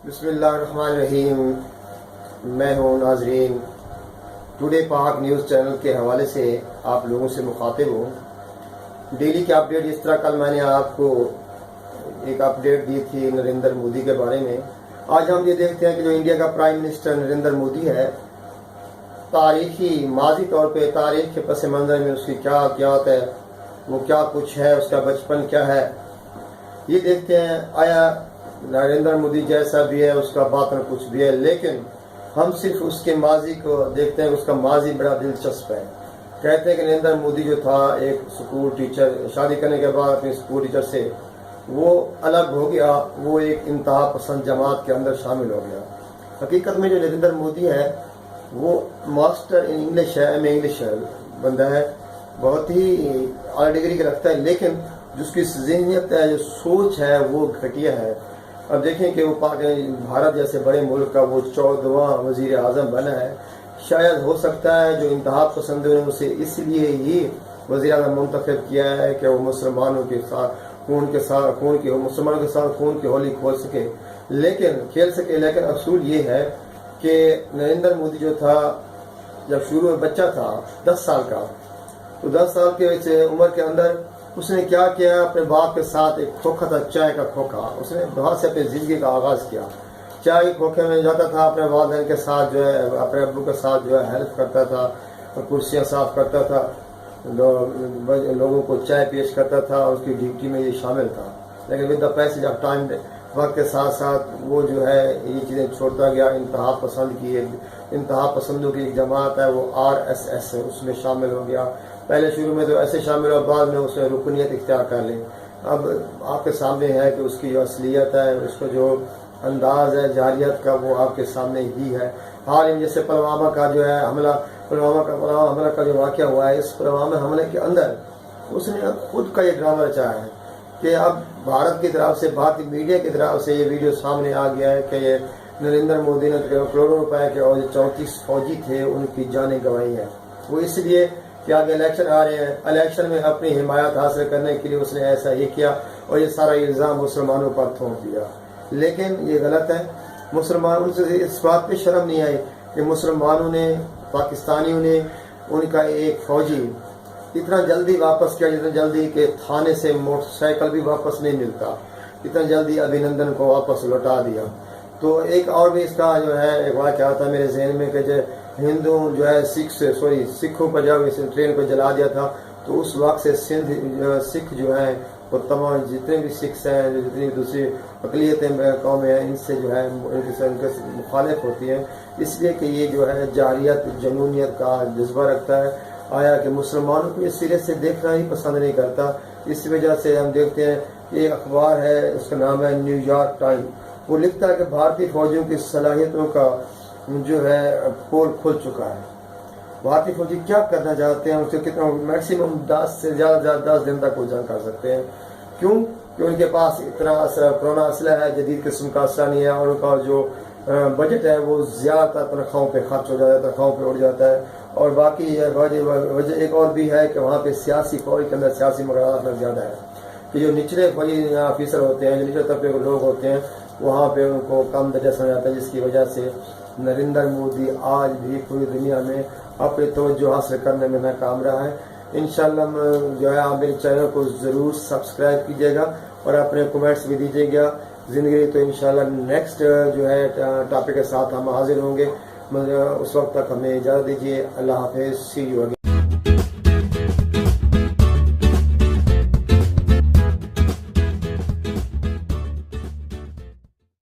بسم اللہ الرحمن الرحیم. میں ہوں ناظرین ٹوڈے پاک نیوز چینل کے حوالے سے آپ لوگوں سے مخاطب ہوں. ڈیلی کی اپڈیٹ جس طرح کل میں نے آپ کو ایک اپڈیٹ دی تھی نریندر مودی کے بارے میں، آج ہم یہ دیکھتے ہیں کہ جو انڈیا کا پرائم منسٹر نریندر مودی ہے، تاریخی ماضی طور پہ تاریخ کے پس منظر میں اس کی کیا حکیات ہے، وہ کیا کچھ ہے، اس کا بچپن کیا ہے، یہ دیکھتے ہیں. آیا نریندر مودی جیسا بھی ہے، اس کا باطن کچھ بھی ہے، لیکن ہم صرف اس کے ماضی کو دیکھتے ہیں. اس کا ماضی بڑا دلچسپ ہے. کہتے ہیں کہ نریندر مودی جو تھا ایک سکول ٹیچر، شادی کرنے کے بعد اپنے سکول ٹیچر سے وہ الگ ہو گیا، وہ ایک انتہا پسند جماعت کے اندر شامل ہو گیا. حقیقت میں جو نریندر مودی ہے وہ ماسٹر ان انگلش ہے، ایم اے انگلش بندہ ہے، بہت ہی اعلیٰ ڈگری کا رکھتا ہے، لیکن جو اس کی ذہنیت ہے، جو سوچ ہے، وہ گھٹیا ہے. اب دیکھیں کہ وہ بھارت جیسے بڑے ملک کا وہ 14واں وزیر اعظم بنا ہے. شاید ہو سکتا ہے جو انتہا پسند نے اسے اس لیے ہی وزیر اعظم منتخب کیا ہے کہ وہ مسلمانوں کے ساتھ مسلمانوں کے ساتھ خون کی ہولی کھیل سکے. لیکن اصول یہ ہے کہ نریندر مودی جو تھا جب شروع میں بچہ تھا 10 سال کا، تو 10 سال کے عمر کے اندر اس نے کیا کیا، اپنے باپ کے ساتھ ایک کھوکھا تھا، چائے کا کھوکھا، اس نے وہاں سے اپنی زندگی کا آغاز کیا. چائے کے کھوکھے میں جاتا تھا، اپنے والدین کے ساتھ جو ہے، اپنے ابو کے ساتھ جو ہے ہیلپ کرتا تھا، کرسیاں صاف کرتا تھا، لوگوں کو چائے پیش کرتا تھا، اور اس کی ڈیوٹی میں یہ شامل تھا. لیکن with the passage of time, وقت کے ساتھ ساتھ وہ جو ہے یہ چیزیں چھوڑتا گیا. انتہا پسندوں کی ایک جماعت ہے، وہ RSS ہے، اس میں شامل ہو گیا. پہلے شروع میں تو ایسے شامل ہو، بعد میں اس نے رکنیت اختیار کر لی. اب آپ کے سامنے ہے کہ اس کی جو اصلیت ہے، اس کا جو انداز ہے جارحیت کا، وہ آپ کے سامنے ہی ہے. حال ہی جیسے پلوامہ کا جو ہے حملہ کا جو واقعہ ہوا ہے، اس پلوامہ حملے کے اندر اس نے خود کا یہ ڈرامہ رچایا ہے کہ اب بھارت کی طرف سے، بھارتی میڈیا کی طرف سے یہ ویڈیو سامنے آ گیا ہے کہ یہ نریندر مودی نے کروڑوں روپے کے اور 34 فوجی تھے ان کی جانیں گنوائی ہیں. وہ اس لیے کہ آگے الیکشن آ رہے ہیں، الیکشن میں اپنی حمایت حاصل کرنے کے لیے اس نے ایسا ہی کیا، اور یہ سارا الزام مسلمانوں پر تھوپ دیا. لیکن یہ غلط ہے. مسلمانوں سے اس بات پہ شرم نہیں آئی کہ مسلمانوں نے، پاکستانیوں نے ان کا ایک فوجی اتنا جلدی واپس کیا، جتنا جلدی کہ تھانے سے موٹر سائیکل بھی واپس نہیں ملتا، اتنا جلدی ابھینندن کو واپس لوٹا دیا. تو ایک اور بھی اس کا جو ہے ایک واقعہ تھا میرے ذہن میں کہ ہندو جو ہے سکھوں پر جب اس ٹرین کو جلا دیا تھا، تو اس وقت سے سکھ جو ہیں وہ تمام جتنے بھی سکھ ہیں، جتنی دوسری اقلیتیں قومیں ہیں، ان سے جو ہے ان کے مخالف ہوتی ہیں، اس لیے کہ یہ جو ہے جارحیت، جنونیت کا جذبہ رکھتا ہے. آیا کہ مسلمانوں کو اس سرے سے دیکھنا ہی پسند نہیں کرتا. اس وجہ سے ہم دیکھتے ہیں کہ ایک اخبار ہے، اس کا نام ہے نیو یارک ٹائم. وہ لکھتا ہے کہ بھارتی فوجیوں کی صلاحیتوں کا جو ہے پول کھل چکا ہے. بھارتی فوجی کیا کرنا چاہتے ہیں، اس کے کتنا میکسیمم 10 سے زیادہ 10 دن تک وہ جنگ کر سکتے ہیں. کیوں کہ ان کے پاس اتنا پرانا اسلحہ ہے، جدید قسم کا اسلحہ نہیں ہے، اور ان کا جو بجٹ ہے وہ زیادہ تنخواہوں پہ خرچ ہو جاتا ہے، تنخواہوں پہ اڑ جاتا ہے. اور باقی وجہ ایک اور بھی ہے کہ وہاں پہ سیاسی فوج کے اندر سیاسی مقررات میں زیادہ ہے کہ جو نچلے فوجی آفیسر ہوتے ہیں، جو نچلے طبقے کے لوگ ہوتے ہیں، وہاں پہ ان کو کم درجہ سمجھا جاتا ہے، جس کی وجہ سے نریندر مودی آج بھی پوری دنیا میں اپنی توجہ حاصل کرنے میں ناکام رہا ہے. انشاءاللہ جو ہے آپ میرے چینل کو ضرور سبسکرائب کیجیے گا اور اپنے کمنٹس بھی دیجیے گا. زندگی تو انشاءاللہ نیکسٹ جو ہے ٹاپک کے ساتھ ہم حاضر ہوں گے. اس وقت تک ہمیں اجازت دیجیے. اللہ حافظ. سی یو اگین.